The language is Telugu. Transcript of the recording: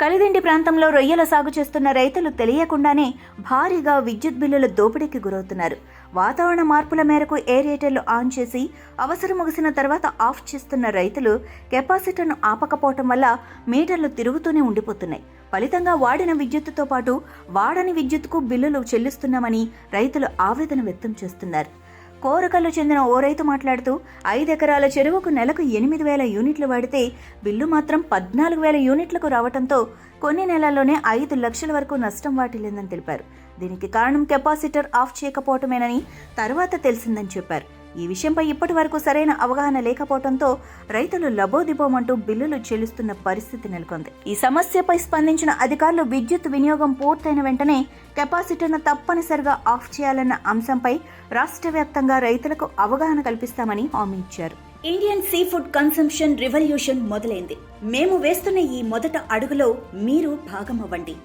కలిదిండి ప్రాంతంలో రొయ్యల సాగు చేస్తున్న రైతులు తెలియకుండానే భారీగా విద్యుత్ బిల్లుల దోపిడీకి గురవుతున్నారు. వాతావరణ మార్పుల మేరకు ఏరియేటర్లు ఆన్ చేసి అవసరం ముగిసిన తర్వాత ఆఫ్ చేస్తున్న రైతులు కెపాసిటర్ను ఆపకపోవటం వల్ల మీటర్లు తిరుగుతూనే ఉండిపోతున్నాయి. ఫలితంగా వాడిన విద్యుత్తుతో పాటు వాడని విద్యుత్తుకు బిల్లులు చెల్లిస్తున్నామని రైతులు ఆవేదన వ్యక్తం చేస్తున్నారు. కోరకల్లు చెందిన ఓ రైతు మాట్లాడుతూ 5 ఎకరాల చెరువుకు నెలకు 8,000 యూనిట్లు వాడితే బిల్లు మాత్రం 14,000 యూనిట్లకు రావడంతో కొన్ని నెలల్లోనే 5 లక్షల వరకు నష్టం వాటిల్లిందని తెలిపారు. దీనికి కారణం కెపాసిటర్ ఆఫ్ చేయకపోవటమేనని తర్వాత తెలిసిందని చెప్పారు. ఈ విషయంపై ఇప్పటి వరకు సరైన అవగాహన లేకపోవడంతో రైతులు లబోదిబోమంటూ బిల్లులు చెల్లిస్తున్న పరిస్థితి నెలకొంది. ఈ సమస్యపై స్పందించిన అధికారులు విద్యుత్ వినియోగం పూర్తయిన వెంటనే కెపాసిటర్ను తప్పనిసరిగా ఆఫ్ చేయాలన్న అంశంపై రాష్ట్ర వ్యాప్తంగా రైతులకు అవగాహన కల్పిస్తామని హామీ ఇచ్చారు. Indian sea food consumption revolution మొదలైంది. మేము వేస్తున్న ఈ మొదట అడుగులో మీరు భాగమవ్వండి.